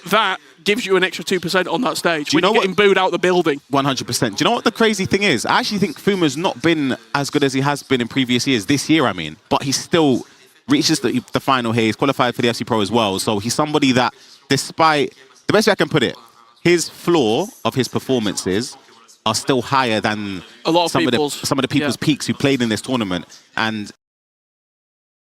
that gives you an extra 2% on that stage when you're what? getting booed out the building. 100%. Do you know what the crazy thing is? I actually think Fuma's not been as good as he has been in previous years. This year, I mean. But he still reaches the final here. He's qualified for the FC Pro as well. So he's somebody that, despite... The best way I can put it, his floor of his performances are still higher than some of the people's peaks who played in this tournament. And...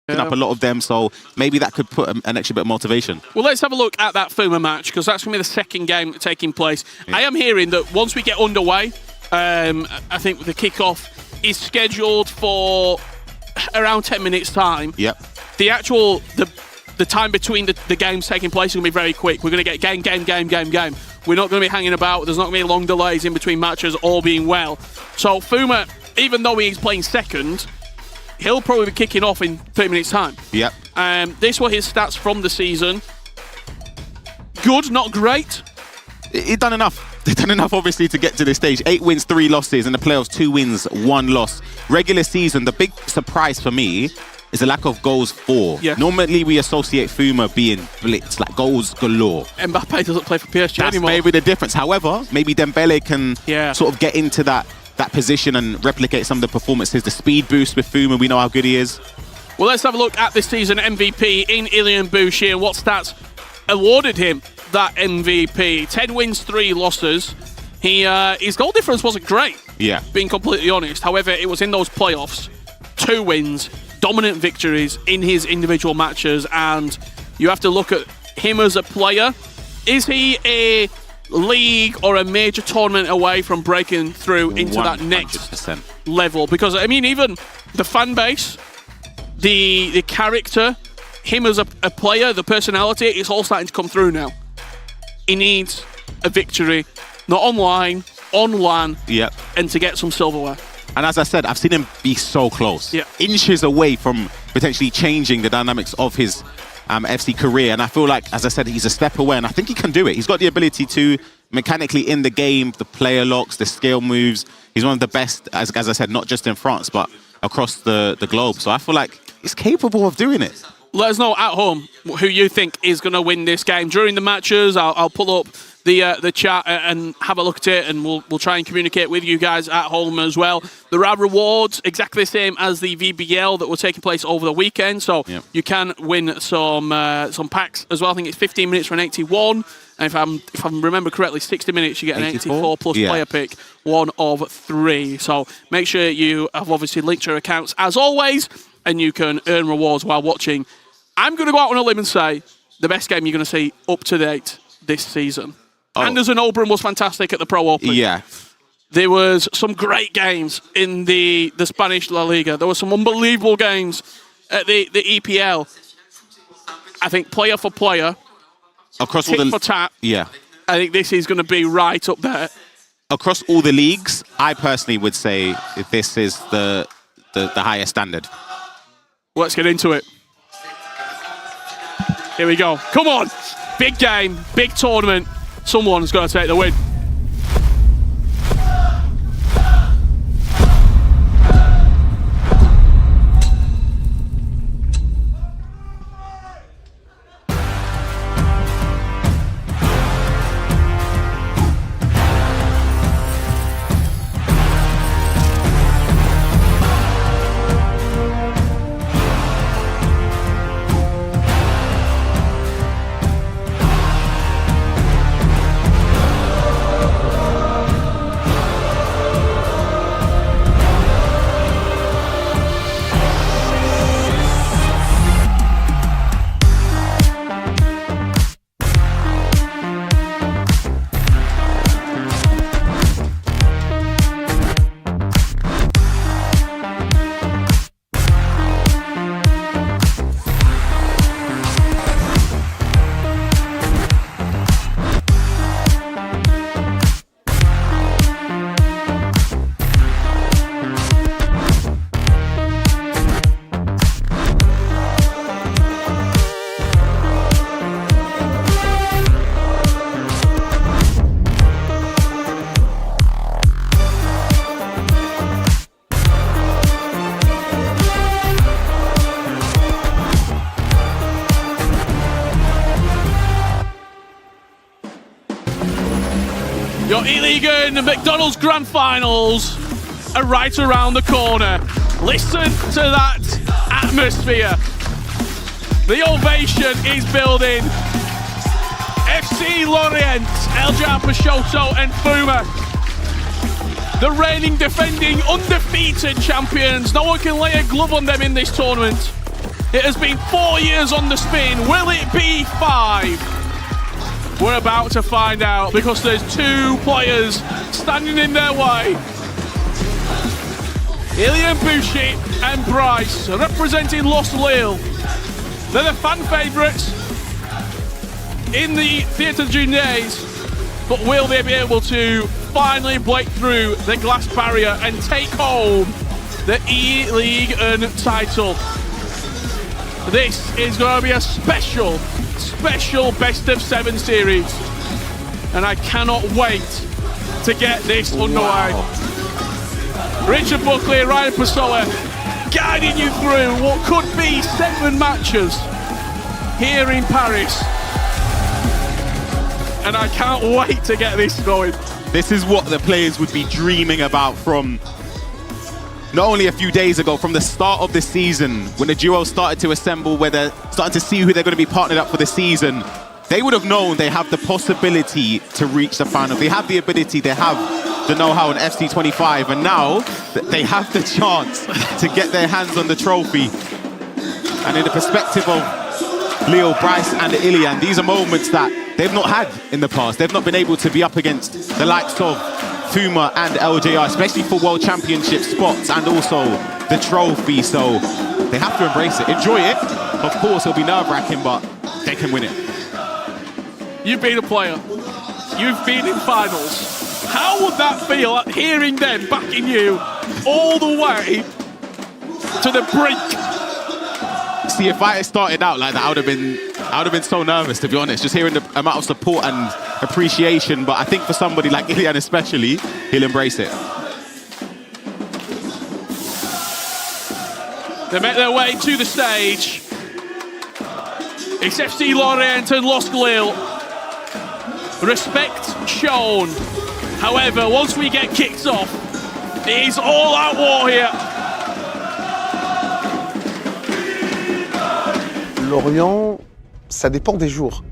up a lot of them, so maybe that could put an extra bit of motivation. Well, let's have a look at that Fuma match, because that's going to be the second game taking place. Yeah. I am hearing that once we get underway, I think the kickoff is scheduled for around 10 minutes' time. Yep. The time between the games taking place is going to be very quick. We're going to get game. We're not going to be hanging about. There's not going to be long delays in between matches, all being well. So Fuma, even though he's playing second, he'll probably be kicking off in 30 minutes' time. Yep. This were his stats from the season. Good, not great. He's done enough. They've done enough, obviously, to get to this stage. 8 wins, 3 losses. In the playoffs, 2 wins, 1 loss. Regular season, the big surprise for me is the lack of goals for. Yeah. Normally, we associate Fuma being blitz, like goals galore. Mbappe doesn't play for PSG anymore. That's maybe the difference. However, maybe Dembele can sort of get into that position and replicate some of the performances. The speed boost with Fuma, we know how good he is. Well, let's have a look at this season MVP in Ilian Bouchier and what stats awarded him that MVP. 10 wins, 3 losses. His goal difference wasn't great, being completely honest. However, it was in those playoffs. 2 wins, dominant victories in his individual matches, and you have to look at him as a player. Is he a league or a major tournament away from breaking through into 100%. That next level? Because, I mean, even the fan base, the character, him as a player, the personality, it's all starting to come through now. He needs a victory, not online, on LAN, and to get some silverware. And as I said, I've seen him be so close. Inches away from potentially changing the dynamics of his FC career. And I feel like, as I said, he's a step away, and I think he can do it. He's got the ability to, mechanically in the game, the player locks, the scale moves. He's one of the best, as I said, not just in France, but across the globe. So I feel like he's capable of doing it. Let us know at home who you think is going to win this game. During the matches, I'll pull up the chat and have a look at it, and we'll try and communicate with you guys at home as well. There are rewards exactly the same as the VBL that were taking place over the weekend, so you can win some packs as well. I think it's 15 minutes for an 81, and if I remember correctly, 60 minutes you get an 84 plus player pick, 1 of 3. So make sure you have obviously linked your accounts as always, and you can earn rewards while watching. I'm going to go out on a limb and say the best game you're going to see up to date this season. Anderson Oberon was fantastic at the Pro Open. Yeah. There was some great games in the Spanish La Liga. There were some unbelievable games at the EPL. I think player for player, across all the for tat, I think this is going to be right up there. Across all the leagues, I personally would say this is the highest standard. Let's get into it. Here we go. Come on. Big game, big tournament. Someone's got to take the win. Your eLigue and McDonald's Grand Finals are right around the corner. Listen to that atmosphere. The ovation is building. FC Lorient, El Peixoto and Fuma. The reigning, defending, undefeated champions. No one can lay a glove on them in this tournament. It has been 4 years on the spin. Will it be 5? We're about to find out because there's 2 players standing in their way. Ilian Bouchy and Bryce representing Los Lille. They're the fan favourites in the Theatre de June days, but will they be able to finally break through the glass barrier and take home the eLigue title? This is going to be a special best of 7 series, and I cannot wait to get this underway. Richard Buckley and Ryan Pessoa guiding you through what could be 7 matches here in Paris, and I can't wait to get this going. This is what the players would be dreaming about from not only a few days ago, from the start of the season, when the duo started to assemble, where they're starting to see who they're going to be partnered up for the season. They would have known they have the possibility to reach the final. They have the ability, they have the know-how in FC25, and now they have the chance to get their hands on the trophy. And in the perspective of Leo, Bryce and Ilian, these are moments that they've not had in the past. They've not been able to be up against the likes of Fuma and LJR, especially for World Championship spots and also the trophy. So they have to embrace it, enjoy it. Of course, it'll be nerve-wracking, but they can win it. You've been a player. You've been in finals. How would that feel, hearing them backing you all the way to the brink? See, if I had started out like that, I would have been so nervous, to be honest, just hearing the amount of support and appreciation. But I think for somebody like Ilian especially, he'll embrace it. They make their way to the stage. It's FC Lorient and Los Lille. Respect shown. However, once we get kicked off, it is all-out war here. Lorient, ça dépend des jours.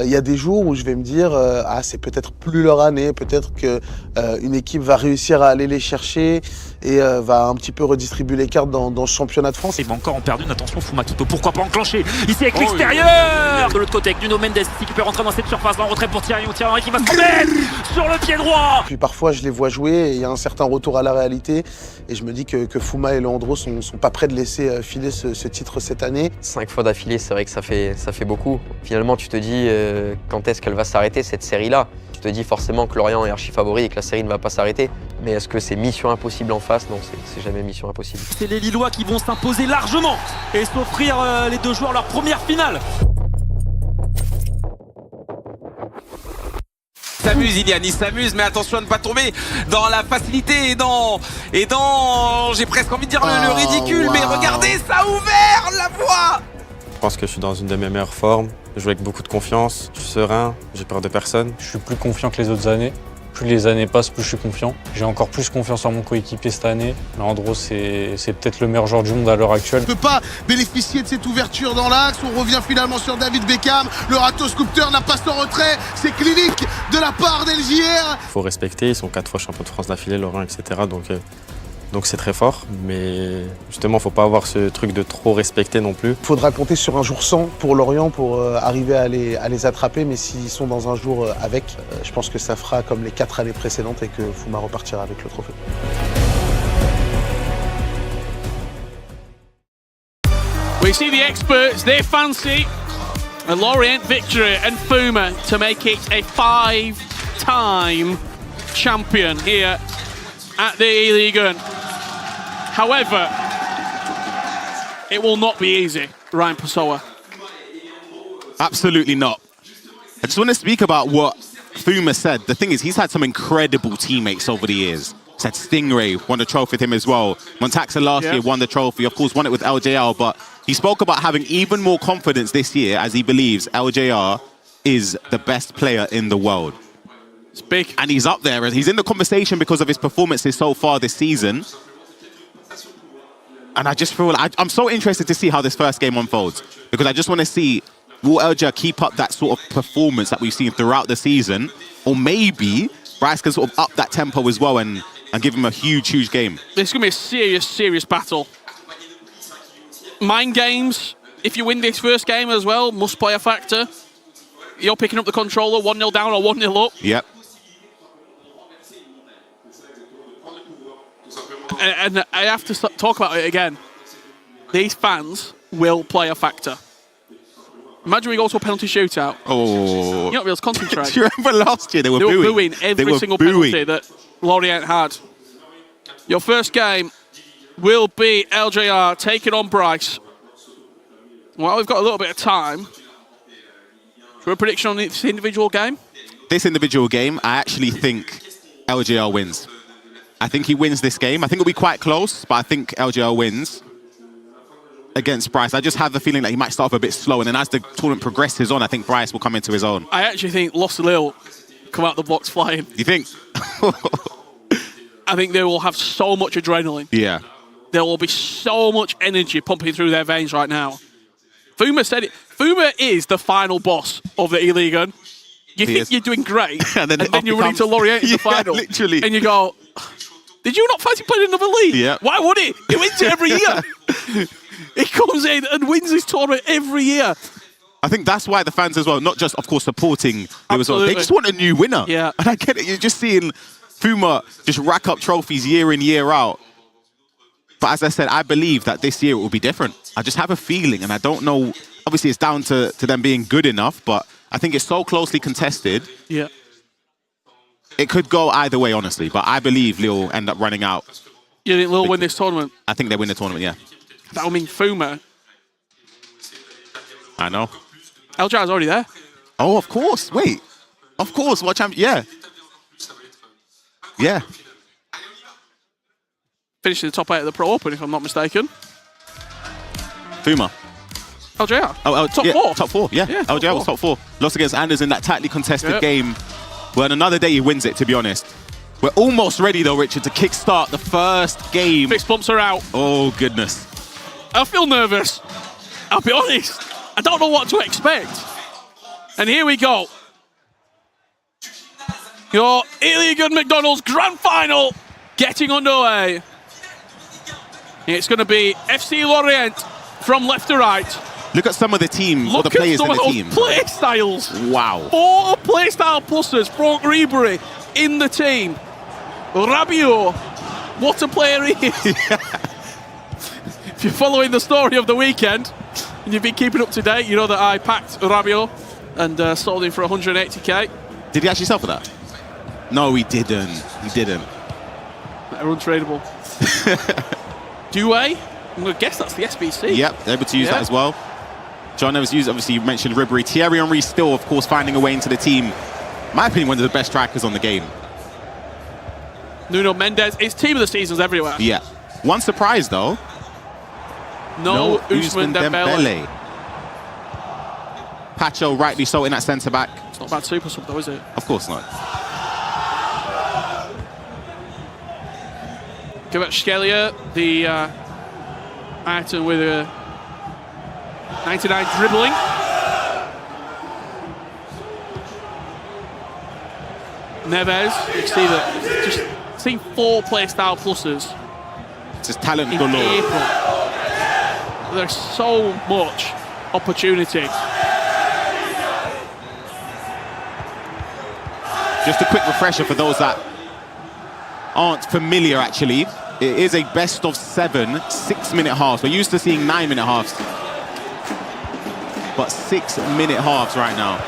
Il y a des jours où je vais me dire ah, c'est peut-être plus leur année, peut-être qu'une équipe va réussir à aller les chercher et va un petit peu redistribuer les cartes dans ce championnat de France. Il va encore en perdre une, attention Fuma qui peut pourquoi pas enclencher ici avec l'extérieur. De l'autre côté avec Nuno Mendes qui peut rentrer dans cette surface, en retrait pour Thierry Henry qui va se mettre sur le pied droit. Puis parfois je les vois jouer et il y a un certain retour à la réalité et je me dis que Fuma et Leandro sont pas prêts de laisser filer ce titre cette année. 5 fois d'affilée, c'est vrai que ça fait beaucoup. Finalement tu te dis quand est-ce qu'elle va s'arrêter cette série-là? Tu te dis forcément que Lorient est archi favori et que la série ne va pas s'arrêter. Mais est-ce que c'est mission impossible en face? Non, c'est jamais mission impossible. C'est les Lillois qui vont s'imposer largement et s'offrir les 2 joueurs leur première finale. Il s'amuse, mais attention à ne pas tomber dans la facilité et dans j'ai presque envie de dire le ridicule, mais regardez, ça a ouvert la voie. Je pense que je suis dans une de mes meilleures formes. Je joue avec beaucoup de confiance, je suis serein, j'ai peur de personne. Je suis plus confiant que les autres années. Plus les années passent, plus je suis confiant. J'ai encore plus confiance en mon coéquipier cette année. Leandro, c'est peut-être le meilleur joueur du monde à l'heure actuelle. On ne peut pas bénéficier de cette ouverture dans l'axe. On revient finalement sur David Beckham. Le râteau sculpteur n'a pas son retrait. C'est clinique de la part d'LJR. Il faut respecter, ils sont 4 fois champions de France d'affilée, Lorient, etc. Donc c'est très fort, mais justement, il ne faut pas avoir ce truc de trop respecter non plus. Il faudra compter sur un jour sans pour Lorient pour arriver à les attraper, mais s'ils sont dans un jour avec, je pense que ça fera comme les 4 années précédentes et que Fuma repartira avec le trophée. We see the experts, they fancy a Lorient victory and Fuma to make it a 5-time champion here at the eLigue. However, it will not be easy, Ryan Pessoa. Absolutely not. I just want to speak about what Fuma said. The thing is, he's had some incredible teammates over the years. He's had Stingray, won the trophy with him as well. Montaxa last year won the trophy, of course, won it with LJR, but he spoke about having even more confidence this year as he believes LJR is the best player in the world. It's big. And he's up there. He's in the conversation because of his performances so far this season. And I just feel like I'm so interested to see how this first game unfolds, because I just want to see, will LJ keep up that sort of performance that we've seen throughout the season, or maybe Bryce can sort of up that tempo as well and give him a huge, huge game. This is going to be a serious, serious battle. Mind games, if you win this first game as well, must play a factor. You're picking up the controller 1-0 down or 1-0 up. Yep. And I have to talk about it again. These fans will play a factor. Imagine we go to a penalty shootout. Oh. You're not able to concentrate. Do you remember last year they were booing every single penalty that Lorient had. Your first game will be LJR taking on Bryce. Well, we've got a little bit of time. For a prediction on this individual game? This individual game, I actually think LJR wins. I think he wins this game. I think it'll be quite close, but I think LJR wins against Bryce. I just have the feeling that he might start off a bit slow, and then as the tournament progresses on, I think Bryce will come into his own. I actually think Los Lille come out the box flying. You think? I think they will have so much adrenaline. Yeah. There will be so much energy pumping through their veins right now. Fuma said it. Fuma is the final boss of the eLigue. You think you're doing great, and then you run into Lorient in the final. Literally. And you go, did you not fancy playing another league? Yeah. Why would he? He wins it every year. He comes in and wins this tournament every year. I think that's why the fans as well, not just, of course, supporting him as well. Absolutely. They just want a new winner. Yeah. And I get it. You're just seeing Fuma just rack up trophies year in, year out. But as I said, I believe that this year it will be different. I just have a feeling, and I don't know. Obviously, it's down to them being good enough, but I think it's so closely contested. Yeah. It could go either way, honestly, but I believe Lille end up running out. You think Lille win this tournament? I think they win the tournament, yeah. That would mean Fuma. I know. LJR's already there. Oh, of course. Wait. Of course. What champion? Yeah. Yeah. Finishing the top 8 of the Pro Open, if I'm not mistaken. Fuma. LJR. Top 4. Top 4, yeah. LJR was top 4. Lost against Anders in that tightly contested game. Well, another day he wins it, to be honest. We're almost ready, though, Richard, to kickstart the first game. Fist bumps are out. Oh, goodness. I feel nervous. I'll be honest. I don't know what to expect. And here we go. Your eLigue McDonald's Grand Final getting underway. It's going to be FC Lorient from left to right. Look at some of the team, or the Look at players some in the of those team. play styles. Wow. 4 playstyle pluses. Franck Ribéry in the team. Rabiot, what a player he is. If you're following the story of the weekend and you've been keeping up to date, you know that I packed Rabiot and sold him for 180k. Did he actually sell for that? No, he didn't. He didn't. They're untradeable. Douay, I'm going to guess that's the SBC. Yep, able to use that as well. John Evans used, obviously, you mentioned Ribéry. Thierry Henry still, of course, finding a way into the team. In my opinion, one of the best strikers on the game. Nuno Mendes, his team of the season's everywhere. Yeah. One surprise, though. No Ousmane Dembele. Pacho, rightly so, in that centre-back. It's not a bad super sub, though, is it? Of course not. Kvaratskhelia, the item with a 99 dribbling. Neves, you can see that. Just seen 4 playstyle pluses. Just talent in galore. April. There's so much opportunity. Just a quick refresher for those that aren't familiar, actually. It is a best of 7 6-minute halves. We're used to seeing 9-minute halves, but 6-minute halves right now.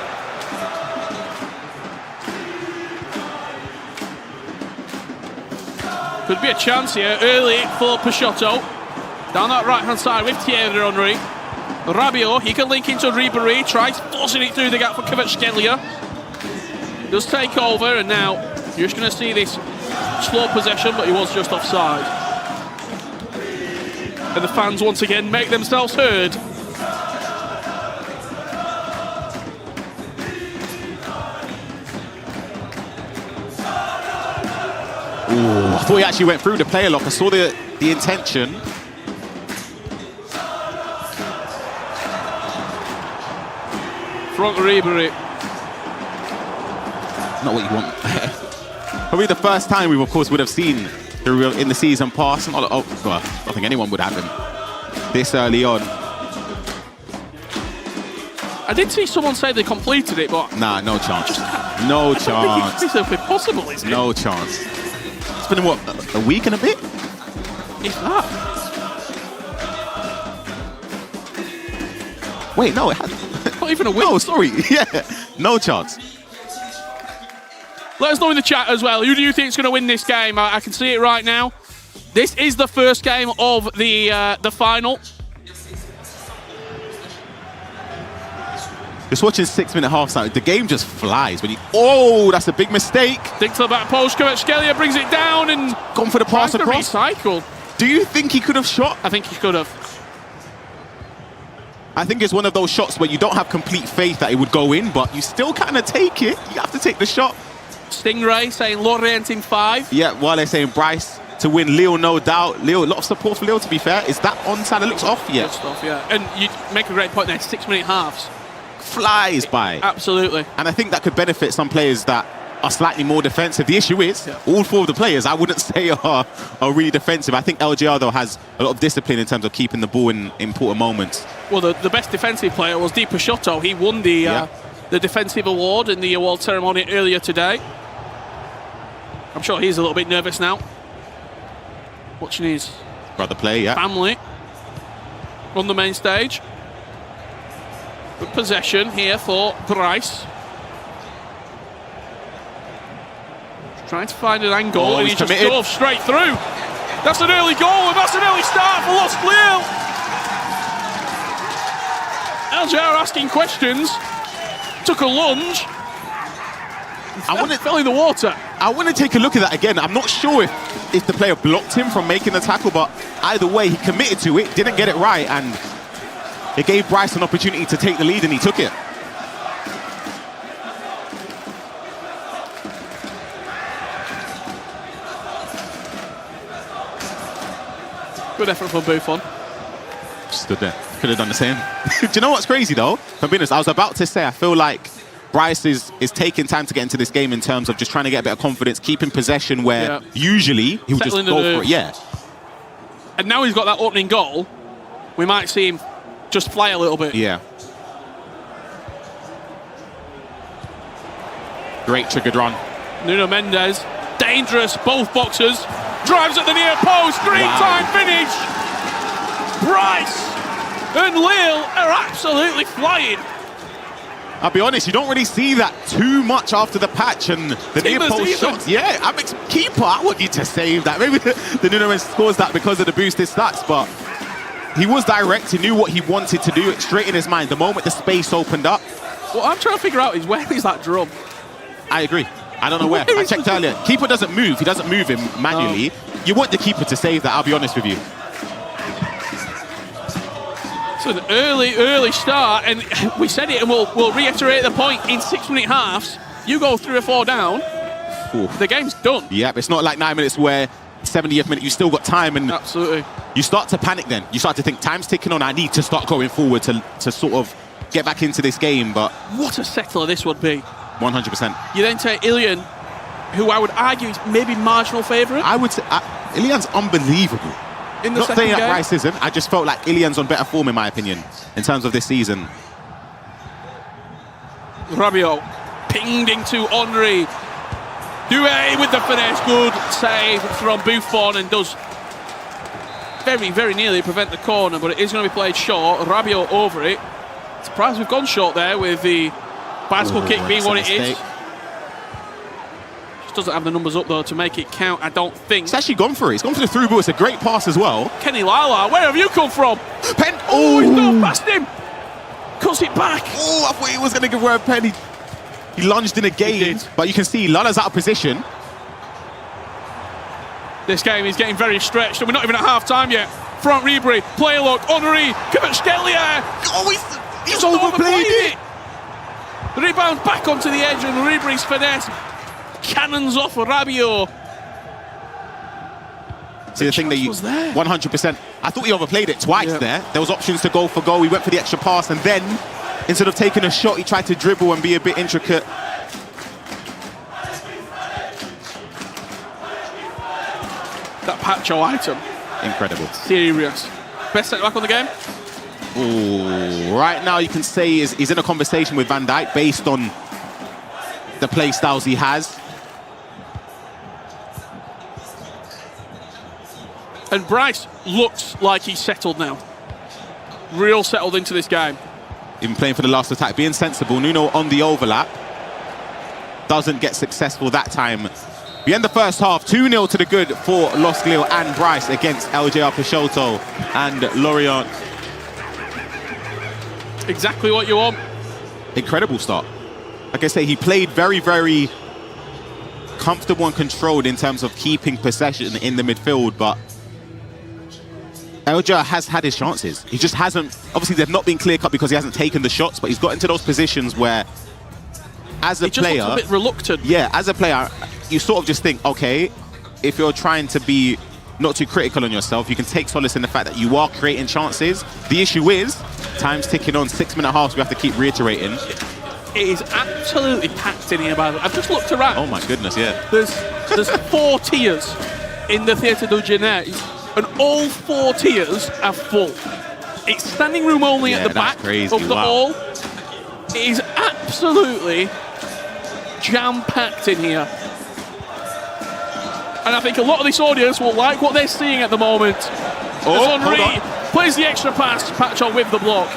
Could be a chance here early for Peixoto. Down that right-hand side with Thierry Henry. Rabiot, he can link into Ribéry, tries forcing it through the gap for Kvaratskhelia. Does take over, and now you're just going to see this slow possession, but he was just offside. And the fans once again make themselves heard. Ooh, I thought he actually went through the player lock. I saw the intention. Front Ribery. Not what you want. Probably the first time we, of course, would have seen in the season pass. Well, I don't think anyone would have him this early on. I did see someone say they completed it, but... Nah, no chance. No chance. It's impossible, isn't it? No chance. It's been, what, a week and a bit? If that. Wait, no, it had... Not even a week. No, sorry. Yeah, no chance. Let us know in the chat as well. Who do you think is going to win this game? I can see it right now. This is the first game of the final. Just watching 6-minute half time, the game just flies. When you, oh, that's a big mistake. Dig to the back post, Kvaratskhelia brings it down and gone for the pass across. Recycle. Do you think he could have shot? I think he could have. I think it's one of those shots where you don't have complete faith that it would go in, but you still kind of take it. You have to take the shot. Stingray saying Lorient in 5. Yeah, while they're saying Bryce to win. Leo, no doubt. Leo, a lot of support for Leo, to be fair. Is that onside? It looks off yet. Good stuff, yeah. And you make a great point there. 6-minute halves. Flies by. Absolutely. And I think that could benefit some players that are slightly more defensive. The issue is, all 4 of the players, I wouldn't say are really defensive. I think LGR, though, has a lot of discipline in terms of keeping the ball in important moments. Well, the best defensive player was Di Picciotto. He won the defensive award in the award ceremony earlier today. I'm sure he's a little bit nervous now. Watching his brother play, family on the main stage. Good possession here for Bryce. Trying to find an angle, and he just dove straight through. That's an early goal, and that's an early start for Lost Lille. LGR asking questions. Took a lunge. Fell in the water. I want to take a look at that again. I'm not sure if the player blocked him from making the tackle, but either way, he committed to it, didn't get it right, and it gave Bryce an opportunity to take the lead, and he took it. Good effort from Buffon. Stood there. Could have done the same. Do you know what's crazy, though? For business, I was about to say, I feel like Bryce is taking time to get into this game in terms of just trying to get a bit of confidence, keeping possession where usually he would just go for it. Yeah. And now he's got that opening goal, we might see him just fly a little bit. Yeah. Great triggered run. Nuno Mendes, dangerous, both boxers. Drives at the near post, green time finish. Bryce and Lille are absolutely flying. I'll be honest, you don't really see that too much after the patch and the near post shots. Yeah, I mean, keeper, I want you to save that. Maybe the Nuno scores that because of the boosted stats, but he was direct. He knew what he wanted to do, straight in his mind. The moment the space opened up. What I'm trying to figure out is where is that drum? I agree. I don't know where. I checked earlier. Keeper doesn't move. He doesn't move him manually. You want the keeper to save that, I'll be honest with you. It's an early start, and we said it, and we'll reiterate the point. In 6-minute halves, you go 3 or 4 down, the game's done. Yep, it's not like 9 minutes where 70th minute you still got time, and absolutely you start to panic then. You start to think, time's ticking on, I need to start going forward to sort of get back into this game, but... What a settler this would be. 100%. You then take Ilian, who I would argue is maybe marginal favourite. I would say, Ilian's unbelievable. In the Not saying that game. Bryce isn't, I just felt like Ilian's on better form in my opinion, in terms of this season. Rabiot pinged into Henry. Doué with the finesse, good save from Buffon, and does very, very nearly prevent the corner, but it is going to be played short. Rabiot over it. Surprised we've gone short there with the bicycle kick being what it is. Just doesn't have the numbers up though to make it count, I don't think. It's actually gone for it. It's gone for the through ball. It's a great pass as well. Kenny Lala, where have you come from? Pen. Oh, he's gone past him. Cuts it back. Oh, I thought he was going to give her a pen. He lunged in again, but you can see Lala's out of position. This game is getting very stretched, and we're not even at half-time yet. Front Ribery, play look, Henry, Kvaratskhelia. Oh, he's overplayed it. The rebound back onto the edge, and Ribery's finesse cannons off Rabiot. See, the thing that you 100%. I thought he overplayed it twice there. There was options to go for goal. He went for the extra pass, and then instead of taking a shot, he tried to dribble and be a bit intricate. That Pacho item. Incredible. Serious. Best centre back on the game? Ooh, right now you can say he's in a conversation with Van Dijk based on the play styles he has. And Bryce looks like he's settled now. Real settled into this game. Even playing for the last attack, being sensible. Nuno on the overlap. Doesn't get successful that time. We end the first half, 2-0 to the good for Los Glio and Bryce against LJR Peixoto and Lorient. Exactly what you want. Incredible start. Like I say, he played very, very comfortable and controlled in terms of keeping possession in the midfield, but LJR has had his chances. He just hasn't, obviously they've not been clear-cut because he hasn't taken the shots, but he's got into those positions where as a player, just looks a bit reluctant. Yeah, as a player, you sort of just think, okay, if you're trying to be not too critical on yourself, you can take solace in the fact that you are creating chances. The issue is, time's ticking on, 6-minute halves, we have to keep reiterating. It is absolutely packed in here, by the way. I've just looked around. Oh my goodness, yeah. There's 4 tiers in the Theatre du Genèse, and all 4 tiers are full. It's standing room only at the back of the hall. It is absolutely jam-packed in here. And I think a lot of this audience will like what they're seeing at the moment. As Henry plays the extra pass, Pacho with the block.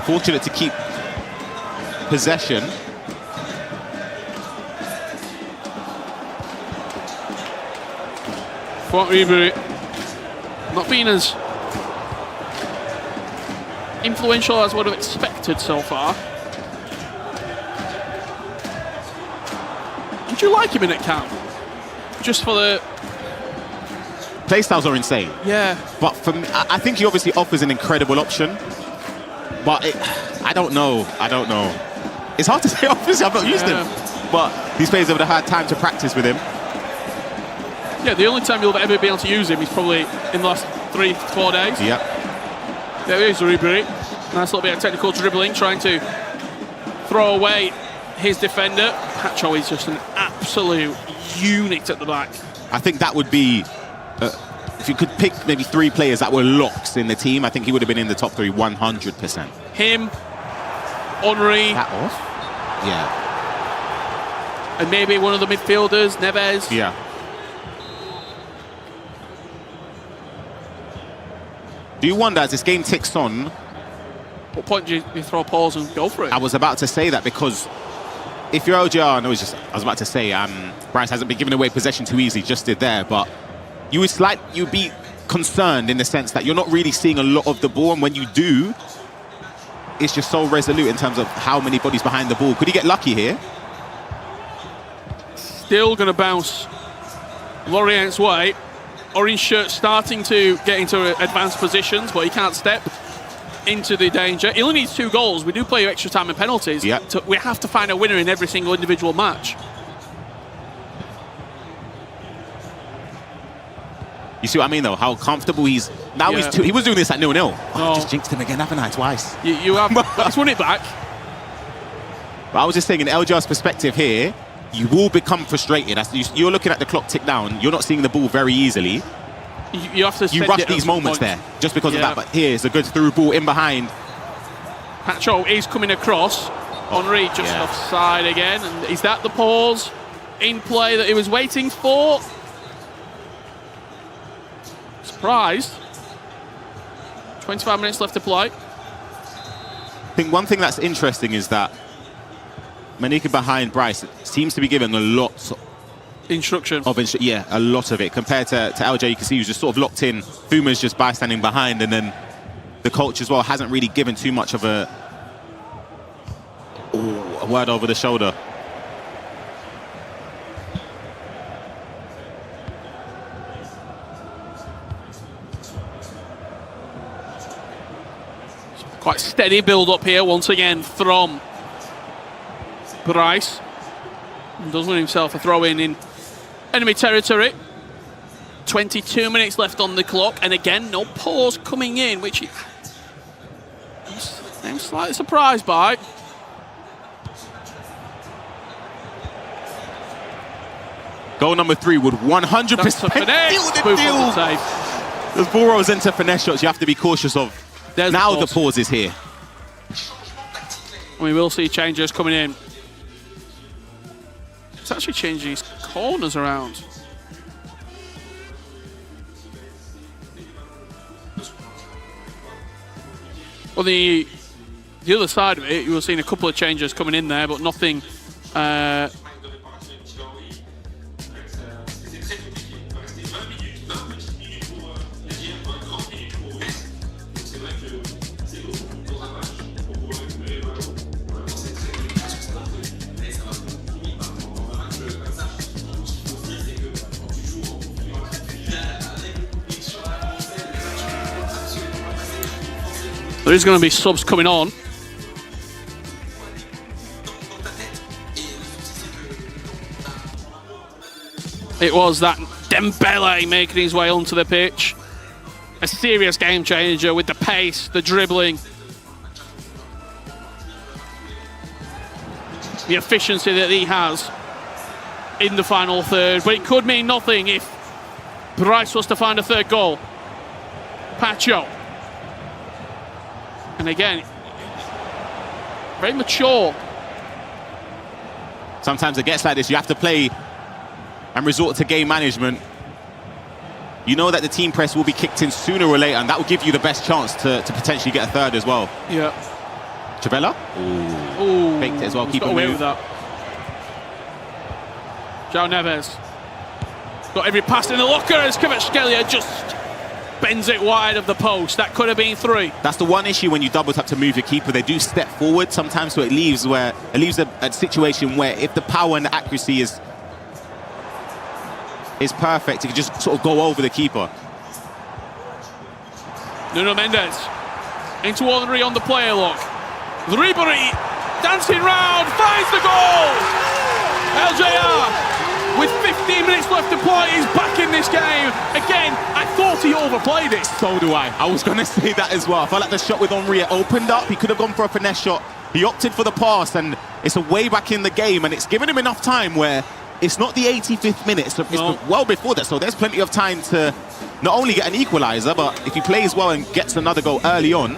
Fortunate to keep possession. Fuat Ribery not been as influential as would have expected so far. Did you like him in it, Cam? Just for the playstyles are insane. Yeah. But for me, I think he obviously offers an incredible option. But I don't know. It's hard to say, obviously, I've not used him. But these players have had time to practice with him. Yeah, the only time you'll ever be able to use him is probably in the last 3-4 days. Yeah. There is Ribery. Nice little bit of technical dribbling, trying to throw away his defender. Pacho is just an absolute unit at the back. I think that would be, if you could pick maybe 3 players that were locks in the team, I think he would have been in the top 3 100%. Him, Henry. That off? Yeah. And maybe one of the midfielders, Neves. Yeah. Do you wonder, as this game ticks on... What point do you throw a pause and go for it? I was about to say that because if you're LJR, I was about to say, Bryce hasn't been giving away possession too easily, just did there, but you'd be concerned in the sense that you're not really seeing a lot of the ball, and when you do, it's just so resolute in terms of how many bodies behind the ball. Could he get lucky here? Still going to bounce Lorient's way. Orange shirt starting to get into advanced positions, but he can't step into the danger. He only needs 2 goals. We do play extra time and penalties. Yep. We have to find a winner in every single individual match. You see what I mean, though? How comfortable he's... Now he's... He was doing this at 0-0. Oh, I just jinxed him again, haven't I? Twice. You have... Let's win it back. But I was just saying, in LJR's perspective here, you will become frustrated. You're looking at the clock tick down. You're not seeing the ball very easily. You have to... You rush these moments there just because of that. But here's a good through ball in behind. Pacho is coming across. Henry just offside again. And is that the pause in play that he was waiting for? Surprised. 25 minutes left to play. I think one thing that's interesting is that Manika behind Bryce seems to be given a lot instruction. A lot of it. Compared to LJ, you can see he was just sort of locked in. Fuma's just bystanding behind, and then the coach as well hasn't really given too much of a word over the shoulder. Quite steady build up here once again from Bryce. Does win himself a throw in enemy territory. 22 minutes left on the clock, and again, no pause coming in, which I'm slightly surprised by. Goal number 3 would 100% seal the deal. Those ball rolls into finesse shots you have to be cautious of. There's now the pause is here. We will see changes coming in. It's actually changing his corners around. Well, the other side of it, you will see a couple of changes coming in there, but nothing. There is going to be subs coming on. It was that Dembele making his way onto the pitch. A serious game changer with the pace, the dribbling, the efficiency that he has in the final third. But it could mean nothing if Bryce was to find a third goal. Pacho. And again, very mature. Sometimes it gets like this. You have to play and resort to game management. You know that the team press will be kicked in sooner or later, and that will give you the best chance to potentially get a third as well. Yeah. Chavella? Ooh. Faked it as well. Keep away with that. João Neves. Got every pass in the locker as Kvaratskhelia just bends it wide of the post. That could have been 3. That's the one issue when you double tap to move your keeper. They do step forward sometimes, so it leaves a situation where if the power and the accuracy is perfect, it can just sort of go over the keeper. Nuno Mendes into Henry on the player lock. Ribery dancing round, finds the goal. LJR with 15 minutes left to play is back in this game. Again, I thought he overplayed it. So do I. I was going to say that as well. I felt like the shot with Henry opened up. He could have gone for a finesse shot. He opted for the pass, and it's a way back in the game, and it's given him enough time where it's not the 85th minute, it's well before that, so there's plenty of time to not only get an equaliser, but if he plays well and gets another goal early on,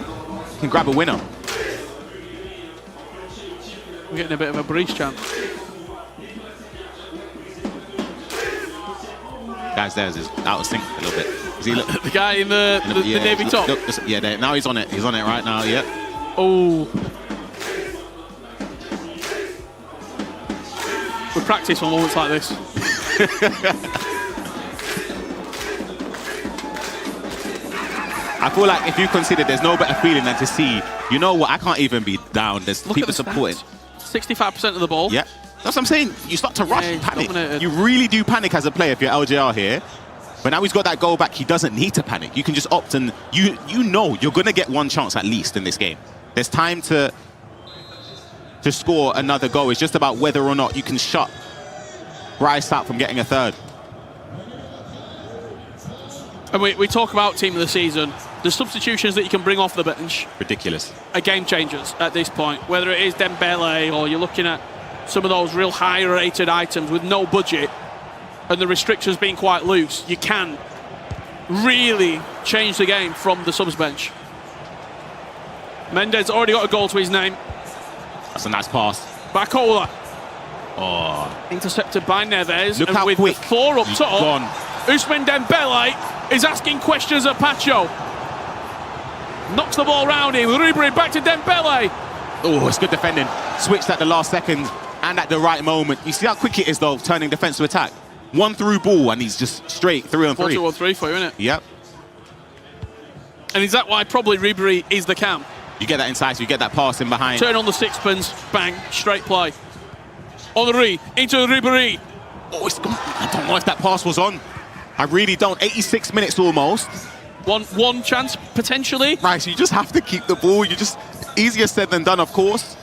he can grab a winner. We're getting a bit of a breeze chance. Guys, there's out of sync a little bit. Is he the guy in the navy top? Yeah, now he's on it. He's on it right now, yeah. Oh. We practice on moments like this. I feel like if you consider there's no better feeling than to see, you know what, I can't even be down. There's people supporting. 65% of the ball. Yeah. That's what I'm saying. You start to rush and panic. Dominated. You really do panic as a player if you're LJR here. But now he's got that goal back, he doesn't need to panic. You can just opt, and you know you're going to get one chance at least in this game. There's time to score another goal. It's just about whether or not you can shut Bryce out from getting a third. And we talk about team of the season. The substitutions that you can bring off the bench. Ridiculous. Are game changers at this point. Whether it is Dembele or you're looking at some of those real high-rated items with no budget and the restrictions being quite loose, you can really change the game from the subs bench. Mendes already got a goal to his name. That's a nice pass. Bacola. Oh. Intercepted by Neves. Look and how with quick. The 4 up top, gone. Ousmane Dembele is asking questions of Pacho. Knocks the ball round him. Ribery back to Dembele. Oh, it's good defending. Switched at the last second and at the right moment. You see how quick it is, though, turning defense to attack. One through ball, and he's just straight 3-on-3. 4-2-1-3 for you, isn't it? Yep. And is that why probably Ribery is the cam? You get that inside, so you get that pass in behind. Turn on the sixpence, bang, straight play. Henry into Ribery. Oh, it's gone. I don't know if that pass was on. I really don't. 86 minutes almost. One chance, potentially. Right, so you just have to keep the ball. You just, easier said than done, of course.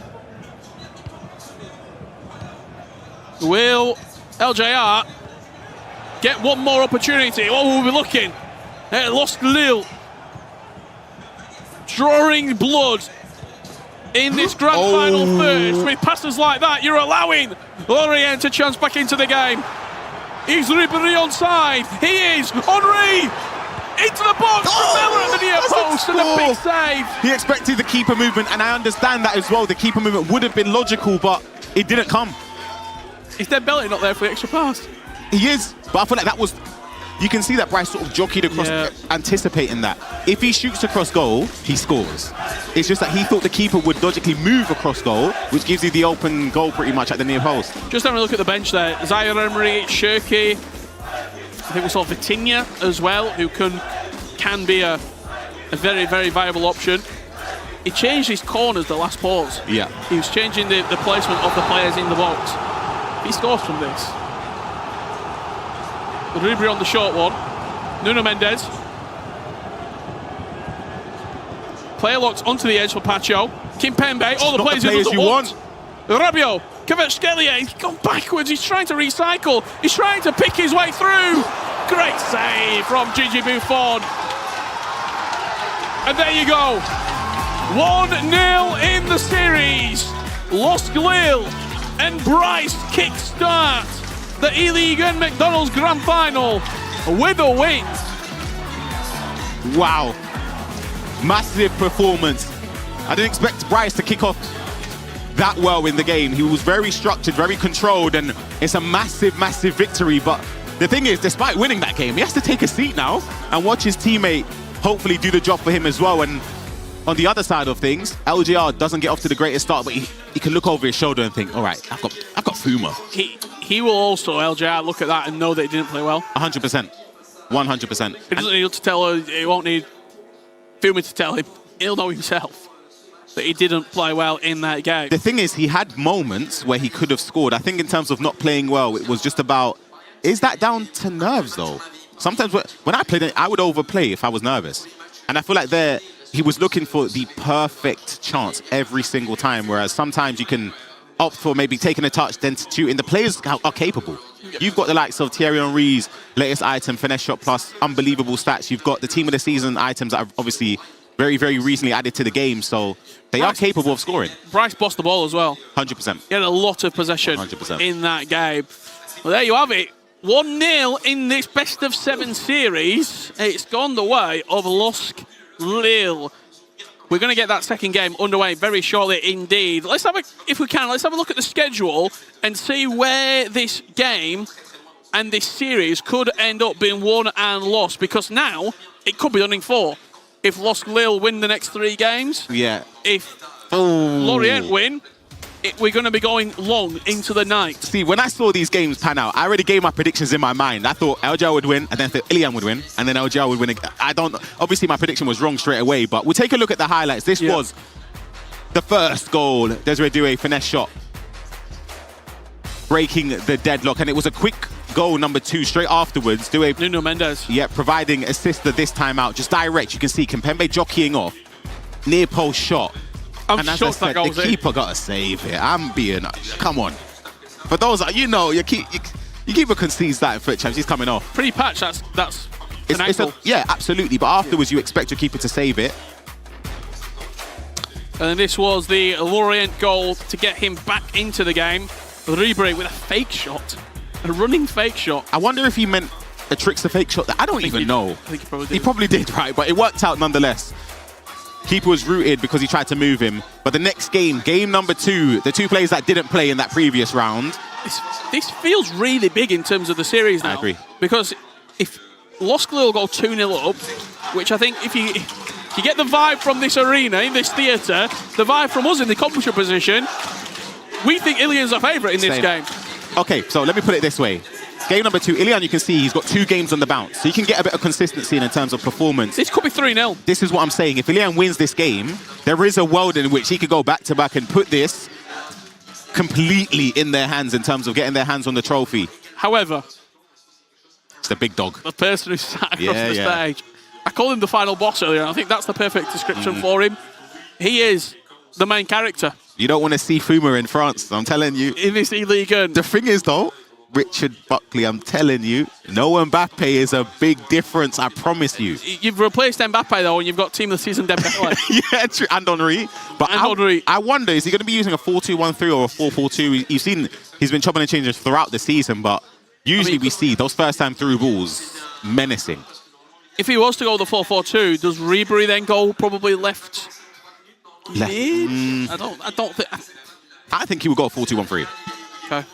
Will LJR get one more opportunity. Oh, we'll be looking at Lost Lille drawing blood in this grand final third. With passes like that, you're allowing Lorient a chance back into the game. Is Ribéry onside? He is. Henry into the box. Miller at the near post and a big save. He expected the keeper movement, and I understand that as well. The keeper movement would have been logical, but it didn't come. Is Dembele not there for the extra pass? He is, but I feel like that was... You can see that Bryce sort of jockeyed across, anticipating that. If he shoots across goal, he scores. It's just that he thought the keeper would logically move across goal, which gives you the open goal pretty much at the near post. Just having a look at the bench there. Zaire Emery, Shirky, I think we saw Vitinha as well, who can be a very, very viable option. He changed his corners the last pause. Yeah. He was changing the placement of the players in the box. He scores from this. Ribéry on the short one. Nuno Mendes. Player locked onto the edge for Pacho. Kimpembe, all the players you want. Rabiot, Kvaratskhelia, he's gone backwards. He's trying to recycle. He's trying to pick his way through. Great save from Gigi Buffon. And there you go. 1-0 in the series. Lost Lille and Bryce kickstart the eLigue and McDonald's Grand Final with a win. Wow. Massive performance. I didn't expect Bryce to kick off that well in the game. He was very structured, very controlled, and it's a massive, massive victory. But the thing is, despite winning that game, he has to take a seat now and watch his teammate hopefully do the job for him as well. And on the other side of things, LGR doesn't get off to the greatest start, but he can look over his shoulder and think, all right, I've got Fuma. He will also, LGR, look at that and know that he didn't play well. 100%. 100%. He doesn't need to tell her, he won't need Fuma to tell him. He'll know himself that he didn't play well in that game. The thing is, he had moments where he could have scored. I think in terms of not playing well, it was just about, is that down to nerves though? Sometimes when I played it, I would overplay if I was nervous. And I feel like he was looking for the perfect chance every single time, whereas sometimes you can opt for maybe taking a touch, then shooting. The players are capable. You've got the likes of Thierry Henry's latest item, Finesse Shot Plus, unbelievable stats. You've got the Team of the Season items that are obviously very, very recently added to the game, so they are capable of scoring. Bryce bossed the ball as well. 100%. He had a lot of possession 100%. in that game. Well, there you have it. 1-0 in this best-of-7 series. It's gone the way of Lost Lille. We're going to get that second game underway very shortly indeed. Let's have if we can, let's have a look at the schedule and see where this game and this series could end up being won and lost, because now it could be done in 4. If Lost Lille win the next 3 games, if Lorient win, we're going to be going long into the night. See, when I saw these games pan out, I already gave my predictions in my mind. I thought LGR would win, and then I thought Ilian would win, and then LGR would win. Obviously, my prediction was wrong straight away, but we'll take a look at the highlights. This was the first goal. Desiree Doué, finesse shot, breaking the deadlock, and it was a quick goal, number 2, straight afterwards. Doué, Nuno Mendes. Yeah, providing assist this time out. Just direct. You can see Kimpembe jockeying off. Near post shot. I'm shocked that goes in. The keeper got to save it. I'm being... Come on. For those that, you know, your keeper concedes that in foot champs. He's coming off. Pretty patch, that's an ankle. Yeah, absolutely. But afterwards, you expect your keeper to save it. And this was the Lorient goal to get him back into the game. Ribéry with a fake shot. A running fake shot. I wonder if he meant a trickster fake shot. I don't even know. I think he probably did. He probably did, right? But it worked out nonetheless. Keeper was rooted because he tried to move him. But the next game, game number 2, the 2 players that didn't play in that previous round. This feels really big in terms of the series now. I agree. Because if Lost Lille go 2-0 up, which I think if you get the vibe from this arena, in this theatre, the vibe from us in the commentary position, we think Ilian's a favourite in this game. Okay, so let me put it this way. Game number 2, Ilian, you can see he's got 2 games on the bounce. So you can get a bit of consistency in terms of performance. This could be 3-0. This is what I'm saying. If Ilian wins this game, there is a world in which he could go back-to-back and put this completely in their hands in terms of getting their hands on the trophy. However, it's the big dog. The person who sat across the stage. I called him the final boss earlier, and I think that's the perfect description for him. He is the main character. You don't want to see Fuma in France, I'm telling you. In this eLigue. The thing is, though, Richard Buckley, I'm telling you, no Mbappe is a big difference, I promise you. You've replaced Mbappe, though, and you've got Team of the Season Dembele. Yeah, true. And Henry. But I wonder, is he going to be using a 4-2-1-3 or a 4-4-2? You've seen he's been chopping and changing throughout the season, but usually we see those first-time through balls menacing. If he was to go the 4-4-2, does Ribery then go probably left? I don't think... I think he would go 4-2-1-3. Okay.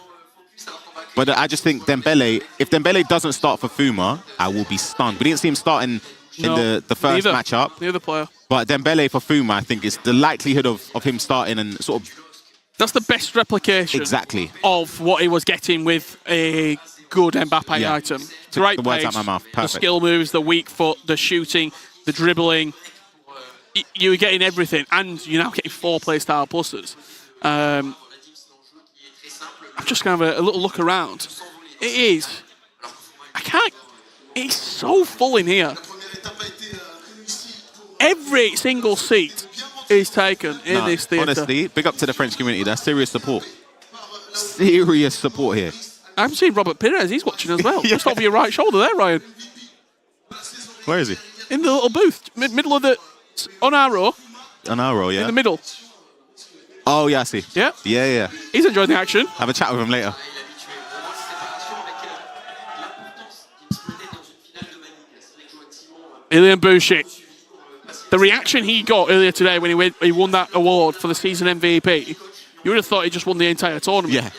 But I just think Dembele, if Dembele doesn't start for Fuma, I will be stunned. We didn't see him starting in the first matchup. Neither player. But Dembele for Fuma, I think, is the likelihood of him starting and sort of... That's the best replication of what he was getting with a good Mbappe item. Great the words pace, out my mouth. the skill moves, the weak foot, the shooting, the dribbling. You were getting everything, and you're now getting 4 playstyle pluses. I'm just going to have a little look around. It is. It's so full in here. Every single seat is taken in this theatre. Honestly, big up to the French community. That's serious support. Serious support here. I'm seeing Robert Pires. He's watching as well. Just over your right shoulder there, Ryan. Where is he? In the little booth. Middle of the... On our row. On our row, yeah. In the middle. Oh, yeah, I see. Yeah? Yeah. He's enjoying the action. Have a chat with him later. Ilian Boucher. The reaction he got earlier today when he won that award for the season MVP, you would have thought he just won the entire tournament. Yeah.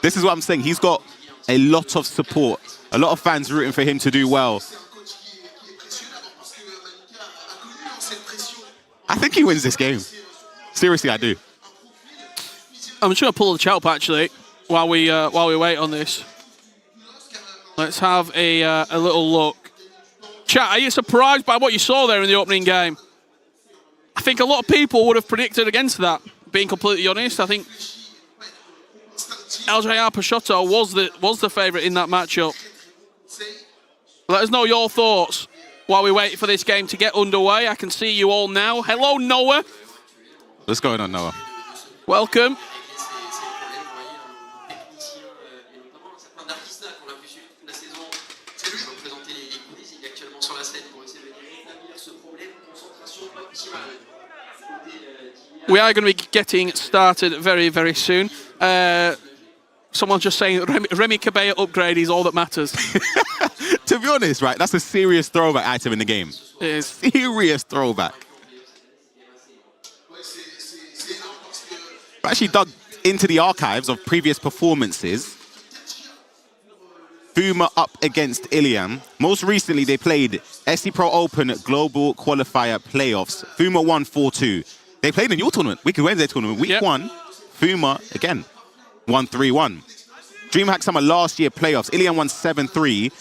This is what I'm saying. He's got a lot of support. A lot of fans rooting for him to do well. I think he wins this game. Seriously, I do. I'm just going to pull the chat up, actually, while we wait on this. Let's have a little look. Chat, are you surprised by what you saw there in the opening game? I think a lot of people would have predicted against that, being completely honest. I think LJR Peixoto was the favourite in that matchup. Let us know your thoughts while we wait for this game to get underway. I can see you all now. Hello, Noah. What's going on, Noah? Welcome. We are going to be getting started very, very soon. Someone's just saying Remy Cabella upgrade is all that matters. To be honest, right, that's a serious throwback item in the game. It is. Serious throwback. I actually dug into the archives of previous performances. Fuma up against Ilian. Most recently, they played SC Pro Open Global Qualifier Playoffs. Fuma won 4-2. They played in your tournament, Wicked Wednesday tournament. Week 1, Fuma, again, won 3-1. DreamHack Summer last year playoffs, Ilian won 7-3.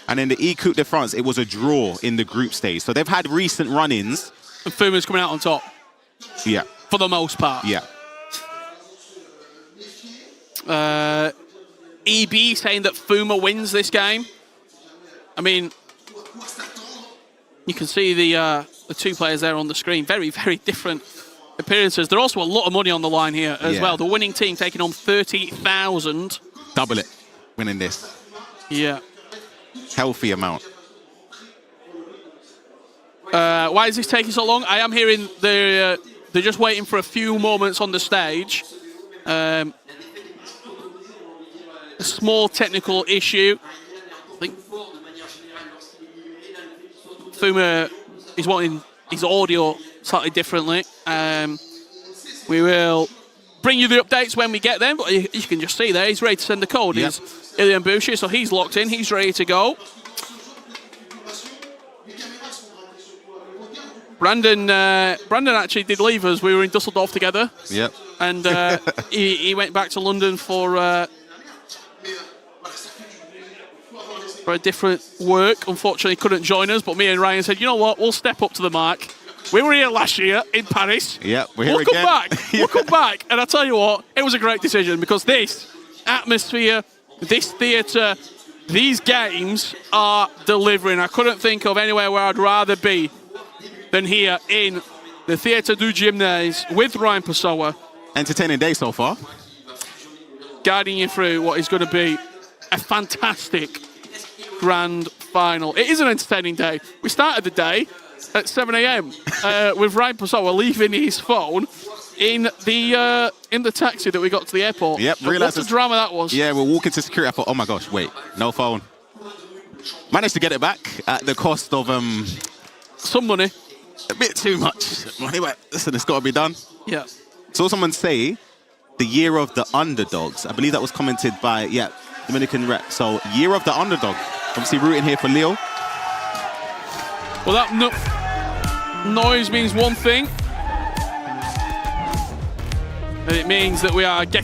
And in the E-Coupe de France, it was a draw in the group stage. So they've had recent run-ins. And Fuma's coming out on top. Yeah. For the most part. Yeah. EB saying that Fuma wins this game. I mean, you can see the 2 players there on the screen. Very, very different appearances. There's also a lot of money on the line here as well. The winning team taking on 30,000. Double it, winning this. Yeah. Healthy amount. Why is this taking so long? I am hearing they're just waiting for a few moments on the stage. A small technical issue. I think Fuma is wanting his audio slightly differently. We will bring you the updates when we get them, but you can just see there, he's ready to send the code. Yep. He's Ilian Boucher, so he's locked in, he's ready to go. Brandon actually did leave us. We were in Dusseldorf together. Yep. And he went back to London for a different work. Unfortunately, couldn't join us. But me and Ryan said, you know what? We'll step up to the mark. We were here last year in Paris. Yep, we're here again. We'll come back. And I tell you what, it was a great decision because this atmosphere, this theatre, these games are delivering. I couldn't think of anywhere where I'd rather be than here in the Theatre du Gymnase with Ryan Pessoa. Entertaining day so far. guiding you through what is going to be a fantastic grand final. It is an entertaining day. We started the day at 7 a.m. With Ryan Passoa leaving his phone in the taxi that we got to the airport. Yep, what a drama that was. Yeah, we're walking to security. I thought, oh my gosh, wait, no phone. Managed to get it back at the cost of some money. A bit too much money, but listen, it's got to be done. Yeah. Saw someone say the year of the underdogs. I believe that was commented by Dominican rep. So year of the underdog. Obviously rooting here for Leo. Well, that noise means one thing. And it means that we are getting